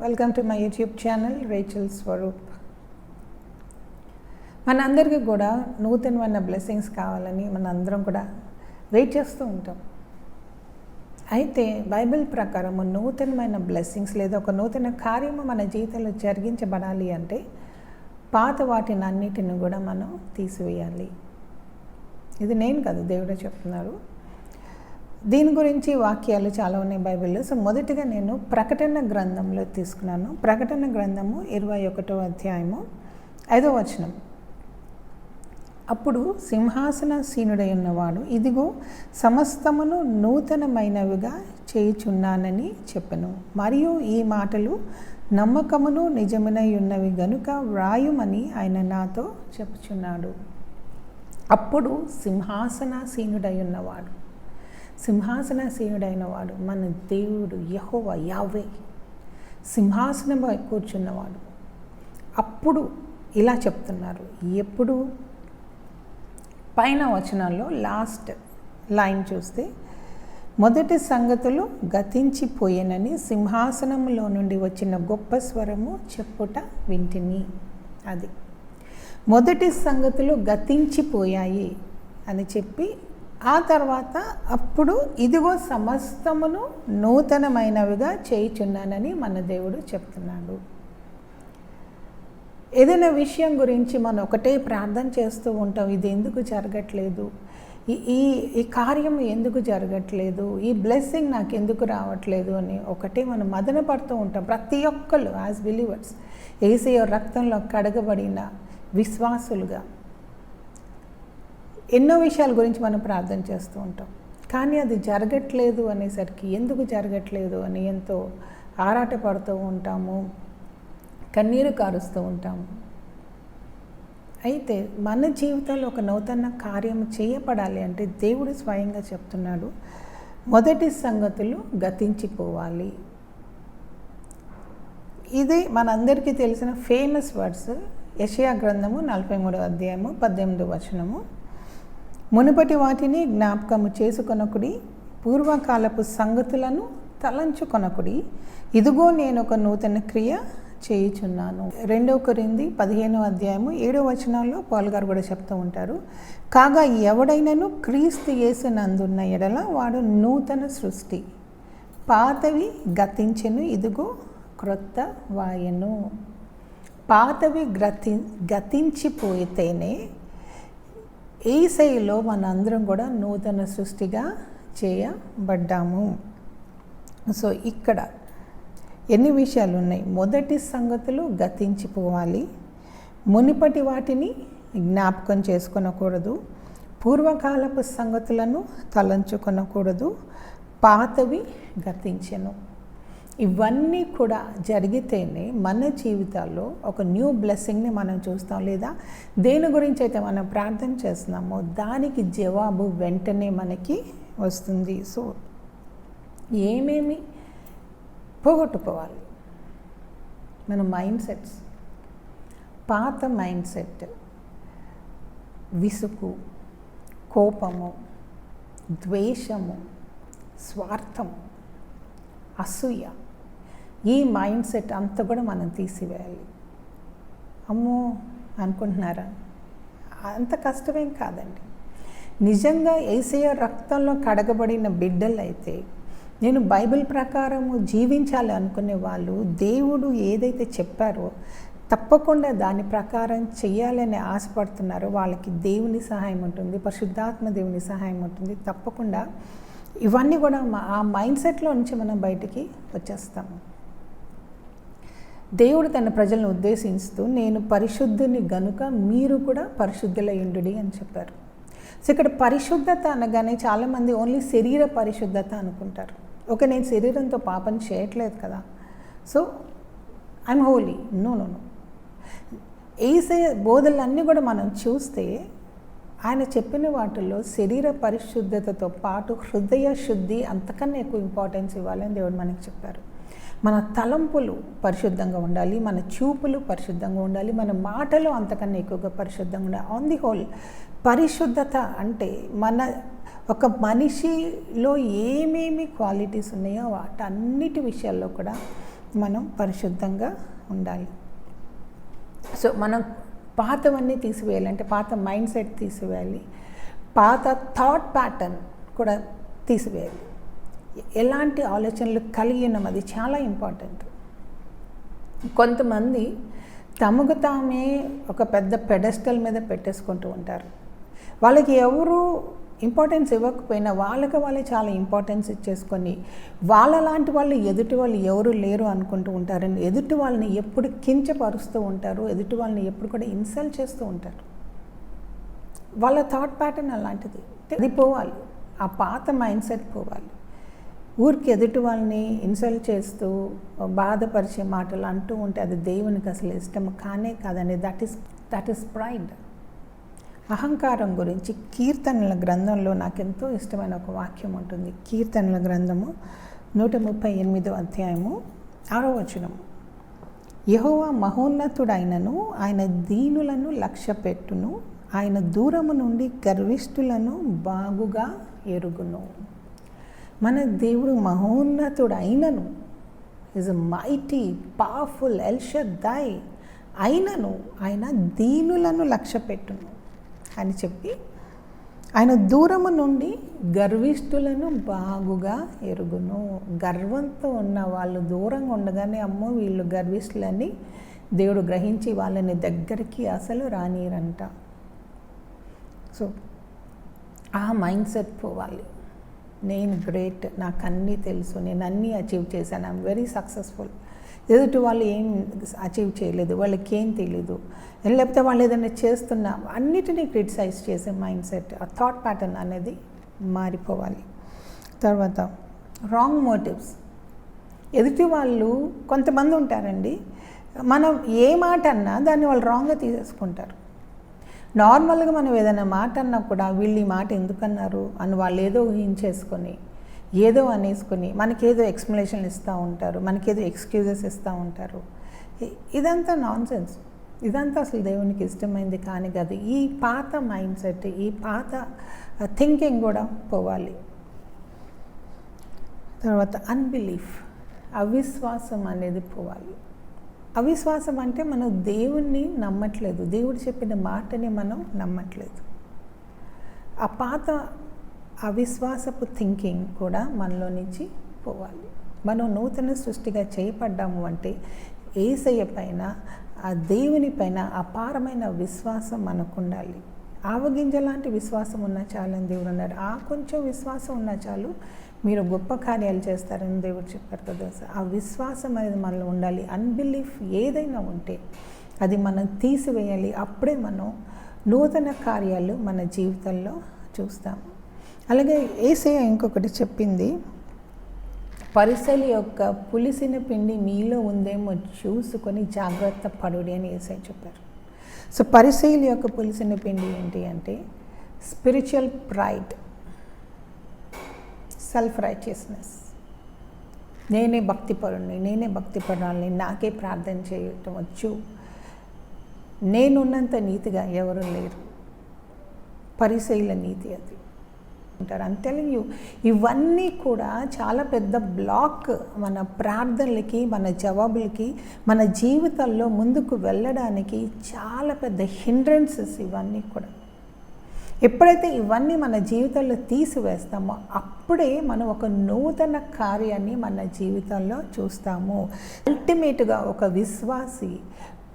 Welcome to my YouTube channel Rachel Swaroop. మనందరికీ కూడా నూతనమైన బ్లెస్సింగ్స్ కావాలని మనందరం కూడా వెయిట్ చేస్తూ ఉంటాం. అయితే బైబిల్ ప్రకారము నూతనమైన బ్లెస్సింగ్స్ లేదా ఒక నూతన కార్యము మన జీవితంలో జరిగించబడాలి అంటే పాత వాటిని అన్నిటిని కూడా మనం తీసివేయాలి. ఇది నేను కాదు, దేవుడే చెప్తున్నారు. దీని గురించి వాక్యాలు చాలా ఉన్నాయి బైబిల్లో. సో మొదటిగా నేను ప్రకటన గ్రంథంలో తీసుకున్నాను. ప్రకటన గ్రంథము 21వ అధ్యాయము 5వ వచనం. అప్పుడు సింహాసనాసీనుడై ఉన్నవాడు, ఇదిగో సమస్తమును నూతనమైనవిగా చేయుచున్నానని చెప్పెను. మరియు ఈ మాటలు నమ్మకమును నిజమునై ఉన్నవి గనుక వ్రాయుమని ఆయన నాతో చెప్పుచున్నాడు. అప్పుడు సింహాసనాసీనుడై ఉన్నవాడు, సింహాసనాసీనుడైన వాడు మన దేవుడు యెహోవా యావే, సింహాసనంపై కూర్చున్నవాడు. అప్పుడు ఇలా చెప్తున్నారు. ఎప్పుడు? పైన వచనాల్లో లాస్ట్ లైన్ చూస్తే, మొదటి సంగతులు గతించిపోయేనని సింహాసనంలో నుండి వచ్చిన గొప్ప స్వరము చెప్పుట వింటిని. అది మొదటి సంగతులు గతించిపోయాయి అని చెప్పి ఆ తర్వాత అప్పుడు ఇదిగో సమస్తమును నూతనమైనవిగా చేయుచున్నానని మన దేవుడు చెప్తున్నాడు. ఏదైనా విషయం గురించి మనం ఒకటే ప్రార్థన చేస్తూ ఉంటాం, ఇది ఎందుకు జరగట్లేదు, ఈ కార్యం ఎందుకు జరగట్లేదు, ఈ బ్లెస్సింగ్ నాకు ఎందుకు రావట్లేదు అని ఒకటే మనం మదన పడుతూ ఉంటాం. ప్రతి ఒక్కళ్ళు యాజ్ బిలీవర్స్, యేసయ్య రక్తంలో కడగబడిన విశ్వాసులుగా ఎన్నో విషయాల గురించి మనం ప్రార్థన చేస్తూ ఉంటాం. కానీ అది జరగట్లేదు అనేసరికి ఎందుకు జరగట్లేదు అని ఎంతో ఆరాటపడుతూ ఉంటాము, కన్నీరు కారుస్తూ ఉంటాము. అయితే మన జీవితంలో ఒక నూతన కార్యం చేయబడాలి అంటే దేవుడు స్వయంగా చెప్తున్నాడు, మొదటి సంగతులు గతించిపోవాలి. ఇది మనందరికీ తెలిసిన ఫేమస్ వర్డ్స్. యెషయా గ్రంథము 43వ అధ్యాయము 18వ వచనము. మునుపటి వాటిని జ్ఞాపకము చేసుకొనకుడి, పూర్వకాలపు సంగతులను తలంచుకొనకుడి, ఇదిగో నేను ఒక నూతన క్రియ చేయుచున్నాను. 2 కొరింథీ 15వ అధ్యాయము 7వ వచనంలో పౌలు గారు కూడా చెప్తూ ఉంటారు, కాగా ఎవడైనను క్రీస్తు యేసునందున్న ఎడల వాడు నూతన సృష్టి, పాతవి గతించెను, ఇదిగో క్రొత్త వాయెను. పాతవి గతించిపోతేనే యేసయ్యలో మనందరం కూడా నూతన సృష్టిగా చేయబడ్డాము. సో ఇక్కడ ఎన్ని విషయాలు ఉన్నాయి. మొదటి సంగతులు గతించిపోవాలి, మునిపటి వాటిని జ్ఞాపకం చేసుకొనకూడదు, పూర్వకాలపు సంగతులను తలంచుకొనకూడదు, పాతవి గతించెను. ఇవన్నీ కూడా జరిగితేనే మన జీవితాల్లో ఒక న్యూ బ్లెస్సింగ్ని మనం చూస్తాం. లేదా దేని గురించి అయితే మనం ప్రార్థన చేస్తున్నామో దానికి జవాబు వెంటనే మనకి వస్తుంది. సో ఏమేమి పోగొట్టుకోవాలి? మన మైండ్ సెట్స్, పాత మైండ్ సెట్, విసుగు, కోపము, ద్వేషము, స్వార్థము, అసూయ, ఈ మైండ్ సెట్ అంతా కూడా మనం తీసివేయాలి. అమ్మో అనుకుంటున్నారా? అంత కష్టమేం కాదండి. నిజంగా యేసయ్య రక్తంలో కడగబడిన బిడ్డలు అయితే, నేను బైబిల్ ప్రకారము జీవించాలి అనుకునే వాళ్ళు దేవుడు ఏదైతే చెప్పారో తప్పకుండా దాని ప్రకారం చేయాలని ఆశపడుతున్నారో వాళ్ళకి దేవుని సహాయం ఉంటుంది, పరిశుద్ధాత్మ దేవుని సహాయం ఉంటుంది. తప్పకుండా ఇవన్నీ కూడా ఆ మైండ్ సెట్లో నుంచి మనం బయటికి వచ్చేస్తాము. దేవుడు తన ప్రజలను ఉద్దేశిస్తూ, నేను పరిశుద్ధుని గనుక మీరు కూడా పరిశుద్ధులయుండుడి అని చెప్పారు. సో ఇక్కడ పరిశుద్ధత అనగానే చాలామంది ఓన్లీ శరీర పరిశుద్ధత అనుకుంటారు. ఓకే, నేను శరీరంతో పాపం చేయట్లేదు కదా, so I'm holy. No no no. Yesayya బోధలన్నీ కూడా మనం చూస్తే ఆయన చెప్పిన వాటిల్లో శరీర పరిశుద్ధతతో పాటు హృదయ శుద్ధి అంతకన్నా ఎక్కువ ఇంపార్టెన్స్ ఇవ్వాలని దేవుడు మనకి చెప్పారు. మన తలంపులు పరిశుద్ధంగా ఉండాలి, మన చూపులు పరిశుద్ధంగా ఉండాలి, మన మాటలు అంతకన్నా ఎక్కువగా పరిశుద్ధంగా ఉండాలి. ఆన్ ది హోల్ పరిశుద్ధత అంటే మన ఒక మనిషిలో ఏమేమి క్వాలిటీస్ ఉన్నాయో వాటన్నిటి విషయాల్లో కూడా మనం పరిశుద్ధంగా ఉండాలి. సో మనం పాతవన్నీ తీసివేయాలి, పాత మైండ్ సెట్ తీసివేయాలి, పాత థాట్ ప్యాటర్న్ కూడా తీసివేయాలి. ఎలాంటి ఆలోచనలు కలిగి ఉన్నాం అది చాలా ఇంపార్టెంట్. కొంతమంది తమకు తామే ఒక పెద్ద పెడెస్టల్ మీద పెట్టేసుకుంటూ ఉంటారు. వాళ్ళకి ఎవరు ఇంపార్టెన్స్ ఇవ్వకపోయినా వాళ్ళే చాలా ఇంపార్టెన్స్ ఇచ్చేసుకొని వాళ్ళలాంటి వాళ్ళు ఎదుటి వాళ్ళు ఎవరు లేరు అనుకుంటూ ఉంటారని ఎదుటి వాళ్ళని ఎప్పుడు కించపరుస్తూ ఉంటారు, ఎదుటి వాళ్ళని ఎప్పుడు కూడా ఇన్సల్ట్ చేస్తూ ఉంటారు. వాళ్ళ థాట్ ప్యాటర్న్ అలాంటిది. అది పోవాలి, ఆ పాత మైండ్ సెట్ పోవాలి. ఊరికి ఎదుటి వాళ్ళని ఇన్సల్ట్ చేస్తూ బాధపరిచే మాటలు అంటూ ఉంటే అది దేవునికి అసలు ఇష్టం కానే కాదని. That is pride. అహంకారం గురించి కీర్తనల గ్రంథంలో నాకెంతో ఇష్టమైన ఒక వాక్యం ఉంటుంది. కీర్తనల గ్రంథము 138 అధ్యాయము 6వ వచనము. యెహోవా మహోన్నతుడైనను ఆయన దీనులను లక్ష్యపెట్టును, ఆయన దూరము నుండి గర్విష్ఠులను బాగుగా ఎరుగును. మన దేవుడు మహోన్నతుడైనను, ఈజ్ మైటీ పవర్ఫుల్ ఎల్ షద్దై అయినను ఆయన దీనులను లక్ష్యపెట్టును అని చెప్పి ఆయన దూరము నుండి గర్విష్ఠులను బాగుగా ఎరుగును. గర్వంతో ఉన్న వాళ్ళు దూరంగా ఉండగానే అమ్మో వీళ్ళు గర్విష్ఠులని దేవుడు గ్రహించి వాళ్ళని దగ్గరికి అసలు రానిరంట. సో ఆ మైండ్ సెట్ పోవాలి. నేను గ్రేట్, నాకు అన్నీ తెలుసు, నేను అన్నీ అచీవ్ చేశాను, ఐఎమ్ వెరీ సక్సెస్ఫుల్. ఎదుటి వాళ్ళు ఏం అచీవ్ చేయలేదు, వాళ్ళకి ఏం తెలీదు, లేకపోతే వాళ్ళు ఏదైనా చేస్తున్నా అన్నిటినీ క్రిటిసైజ్ చేసే మైండ్ సెట్, ఆ థాట్ ప్యాటర్న్ అనేది మారిపోవాలి. తర్వాత రాంగ్ మోటివ్స్. ఎదుటి వాళ్ళు కొంతమంది ఉంటారండి, మనం ఏ మాట అన్నా దాన్ని వాళ్ళు రాంగ్గా తీసేసుకుంటారు. నార్మల్గా మనం ఏదైనా మాట అన్నా కూడా వీళ్ళు ఈ మాట ఎందుకన్నారు అని వాళ్ళు ఏదో ఊహించేసుకొని ఏదో అనేసుకొని మనకేదో ఎక్స్ప్లెనేషన్ ఇస్తూ ఉంటారు, మనకేదో ఎక్స్క్యూజెస్ ఇస్తూ ఉంటారు. ఇదంతా నాన్సెన్స్. ఇదంతా అసలు దేవునికి ఇష్టమైంది కానీ కాదు. ఈ పాత మైండ్ సెట్, ఈ పాత థింకింగ్ కూడా పోవాలి. తర్వాత అన్బిలీఫ్, అవిశ్వాసం అనేది పోవాలి. అవిశ్వాసం అంటే మనం దేవుణ్ణి నమ్మట్లేదు, దేవుడు చెప్పిన మాటని మనం నమ్మట్లేదు. ఆ పాత అవిశ్వాసపు థింకింగ్ కూడా మనలో నుంచి పోవాలి. మనం నూతన సృష్టిగా చేయబడ్డాము అంటే యేసయ్య పైన, ఆ దేవుని పైన అపారమైన విశ్వాసం మనకు ఉండాలి. ఆవగింజ లాంటి విశ్వాసం ఉన్నా చాలని దేవుడు అన్నాడు. ఆ కొంచెం విశ్వాసం ఉన్నా చాలు, మీరు గొప్ప కార్యాలు చేస్తారని దేవుడు చెప్పారు కదా. ఆ విశ్వాసం అనేది మనలో ఉండాలి. అన్బిలీఫ్ ఏదైనా ఉంటే అది మనం తీసివేయాలి. అప్పుడే మనం నూతన కార్యాలు మన జీవితంలో చూస్తాము. అలాగే యేసయ్య ఇంకొకటి చెప్పింది, పరిసయ్యుల యొక్క పులిసిన పిండి మీలో ఉందేమో చూసుకొని జాగ్రత్త పడుడి అని యేసయ్య చెప్పారు. సో పరిసయ్యుల యొక్క పులిసిన పిండి ఏంటి అంటే స్పిరిచువల్ ప్రైడ్, సెల్ఫ్ రైచియస్నెస్. నేనే భక్తిపరుణ్ణి, నేనే భక్తిపరుణాలని, నాకే ప్రార్థన చేయటం వచ్చు, నేనున్నంత నీతిగా ఎవరు లేరు. పరిసయ్యుల నీతి అది అంటారు. ఐమ్ టెల్లింగ్ యూ, ఇవన్నీ కూడా చాలా పెద్ద బ్లాక్ మన ప్రార్థనలకి, మన జవాబులకి, మన జీవితాల్లో ముందుకు వెళ్ళడానికి చాలా పెద్ద హిండ్రెన్సెస్ ఇవన్నీ కూడా. ఎప్పుడైతే ఇవన్నీ మన జీవితంలో తీసివేస్తామో అప్పుడే మనం ఒక నూతన కార్యాన్ని మన జీవితంలో చూస్తాము. అల్టిమేట్గా ఒక విశ్వాసి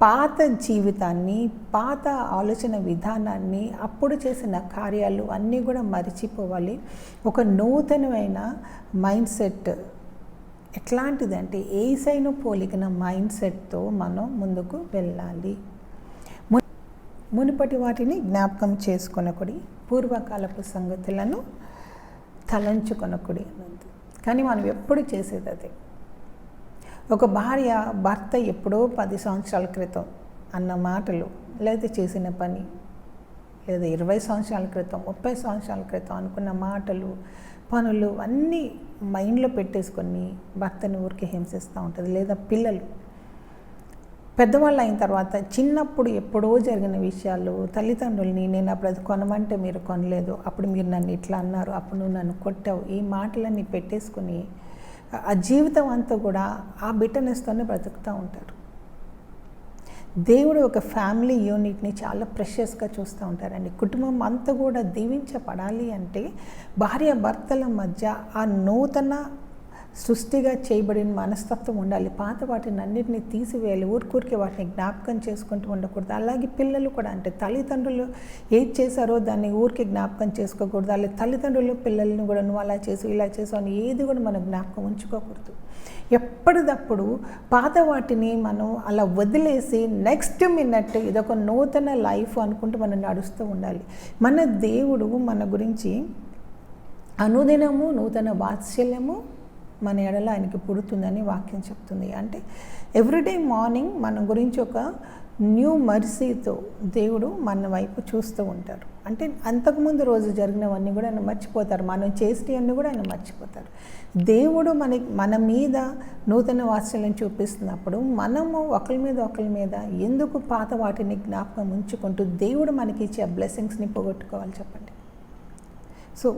పాత జీవితాన్ని, పాత ఆలోచన విధానాన్ని, అప్పుడు చేసిన కార్యాలు అన్నీ కూడా మరిచిపోవాలి. ఒక నూతనమైన మైండ్ సెట్ ఎట్లాంటిదంటే యేసయ్యను పోలికిన మైండ్ సెట్తో మనం ముందుకు వెళ్ళాలి. మునుపటి వాటిని జ్ఞాపకం చేసుకొనకుడి, పూర్వకాలపు సంగతులను తలంచుకొనకుడి అన్నది. కానీ మనం ఎప్పుడు చేసేది అదే. ఒక భార్య భర్త ఎప్పుడో 10 సంవత్సరాల క్రితం అన్న మాటలు, లేదా చేసిన పని, లేదా 20 సంవత్సరాల క్రితం, 30 సంవత్సరాల క్రితం అనుకున్న మాటలు, పనులు అన్నీ మైండ్లో పెట్టేసుకొని భర్తని ఊరికి హింసిస్తూ ఉంటుంది. లేదా పిల్లలు పెద్దవాళ్ళు అయిన తర్వాత చిన్నప్పుడు ఎప్పుడో జరిగిన విషయాలు, తల్లిదండ్రులని నేను అప్పుడు అది కొనమంటే మీరు కొనలేదు, అప్పుడు మీరు నన్ను ఇట్లా అన్నారు, అప్పుడు నువ్వు నన్ను కొట్టావు, ఈ మాటలన్నీ పెట్టేసుకుని ఆ జీవితం అంతా కూడా ఆ బిటర్నెస్తోనే బ్రతుకుతూ ఉంటారు. దేవుడు ఒక ఫ్యామిలీ యూనిట్ని చాలా ప్రెషియస్గా చూస్తూ ఉంటారండి. కుటుంబం అంతా కూడా దీవించబడాలి అంటే భార్యాభర్తల మధ్య ఆ నూతన సృష్టిగా చేయబడిన మనస్తత్వం ఉండాలి. పాత వాటిని అన్నిటినీ తీసివేయాలి. ఊరికూరికి వాటిని జ్ఞాపకం చేసుకుంటూ ఉండకూడదు. అలాగే పిల్లలు కూడా అంటే తల్లిదండ్రులు ఏది చేశారో దాన్ని ఊరికి జ్ఞాపకం చేసుకోకూడదు. అలాగే తల్లిదండ్రులు పిల్లల్ని కూడా నువ్వు అలా చేసు ఇలా చేసు అని ఏది కూడా మనం జ్ఞాపకం ఉంచుకోకూడదు. ఎప్పటికప్పుడు పాత వాటిని మనం అలా వదిలేసి నెక్స్ట్ మినిట్ ఇదొక నూతన లైఫ్ అనుకుంటూ మనం నడుస్తూ ఉండాలి. మన దేవుడు మన గురించి అనుదినము నూతన వాత్సల్యము మన ఎడల ఆయనకి పుడుతుందని వాక్యం చెప్తుంది. అంటే ఎవ్రీడే మార్నింగ్ మన గురించి ఒక న్యూ మర్సీతో దేవుడు మన వైపు చూస్తూ ఉంటారు. అంటే అంతకుముందు రోజు జరిగినవన్నీ కూడా ఆయన మర్చిపోతారు. మనం చేసినవన్నీ కూడా ఆయన మర్చిపోతారు. దేవుడు మన మీద నూతన వాత్సల్యం చూపిస్తున్నప్పుడు మనము ఒకరి మీద ఎందుకు పాత వాటిని జ్ఞాపకం ఉంచుకుంటూ దేవుడు మనకి ఇచ్చే బ్లెస్సింగ్స్ని పోగొట్టుకోవాలి చెప్పండి. సో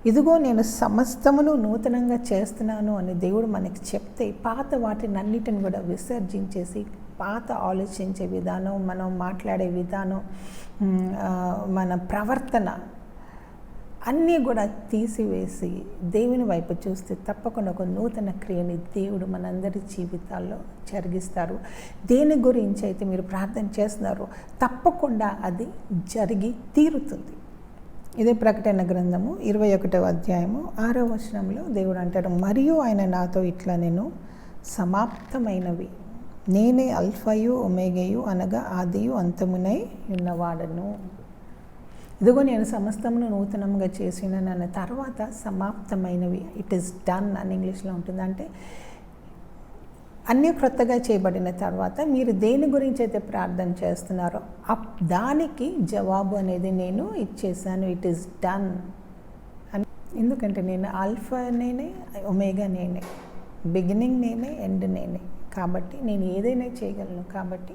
ఇదిగో నేను సమస్తమును నూతనంగా చేస్తున్నాను అని దేవుడు మనకి చెప్తే పాత వాటిని అన్నిటిని కూడా విసర్జించేసి పాత ఆలోచించే విధానం, మనం మాట్లాడే విధానం, మన ప్రవర్తన అన్నీ కూడా తీసివేసి దేవుని వైపు చూస్తే తప్పకుండా ఒక నూతన క్రియని దేవుడు మనందరి జీవితాల్లో జరిగిస్తారు. దేని గురించి అయితే మీరు ప్రార్థన చేస్తున్నారో తప్పకుండా అది జరిగి తీరుతుంది. ఇదే ప్రకటన గ్రంథము 21వ అధ్యాయము 6వ వచనంలో దేవుడు అంటారు, మరియు ఆయన నాతో ఇట్లా నేను సమాప్తమైనవి నేనే అల్ఫయు ఒమేగయు అనగా ఆదియు అంతమునై ఉన్నవాడను. ఇదిగో నేను సమస్తమును నూతనంగా చేసినాను అన్న తర్వాత సమాప్తమైనవి, ఇట్ ఈస్ డన్ అని ఇంగ్లీష్లో ఉంటుంది. అంటే అన్నీ క్రొత్తగా చేయబడిన తర్వాత మీరు దేని గురించి అయితే ప్రార్థన చేస్తున్నారో దానికి జవాబు అనేది నేను ఇచ్చేసాను. ఇట్ ఈస్ డన్ అని. ఎందుకంటే నేను ఆల్ఫా నేనే, ఒమేగా నేనే, బిగినింగ్ నేనే, ఎండ్ నేనే. కాబట్టి నేను ఏదైనా చేయగలను. కాబట్టి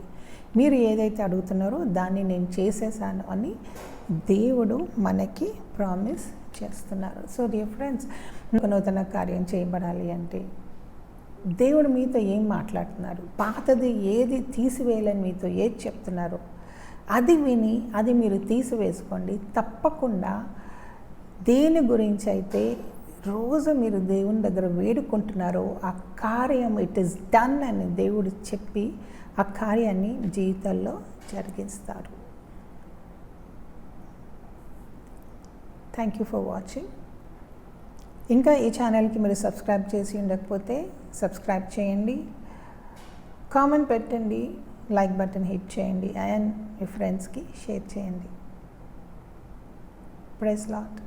మీరు ఏదైతే అడుగుతున్నారో దాన్ని నేను చేసేసాను అని దేవుడు మనకి ప్రామిస్ చేస్తున్నారు. సో డియర్ ఫ్రెండ్స్, నూతన కార్యం చేయబడాలి అంటే దేవుడు మీతో ఏం మాట్లాడుతున్నారు, పాతది ఏది తీసివేయాలని మీతో ఏది చెప్తున్నారో అది విని అది మీరు తీసివేసుకోండి. తప్పకుండా దేని గురించి అయితే రోజు మీరు దేవుని దగ్గర వేడుకుంటున్నారో ఆ కార్యం ఇట్ ఈస్ డన్ అని దేవుడు చెప్పి ఆ కార్యాన్ని జీవితాల్లో జరిగిస్తారు. Thank you for watching. ఇంకా ఈ ఛానల్కి మీరు సబ్స్క్రైబ్ చేసి ఉండకపోతే సబ్స్క్రైబ్ చేయండి, కామెంట్ పెట్టండి, లైక్ బటన్ హిట్ చేయండి అండ్ మీ ఫ్రెండ్స్కి షేర్ చేయండి. Praise lord.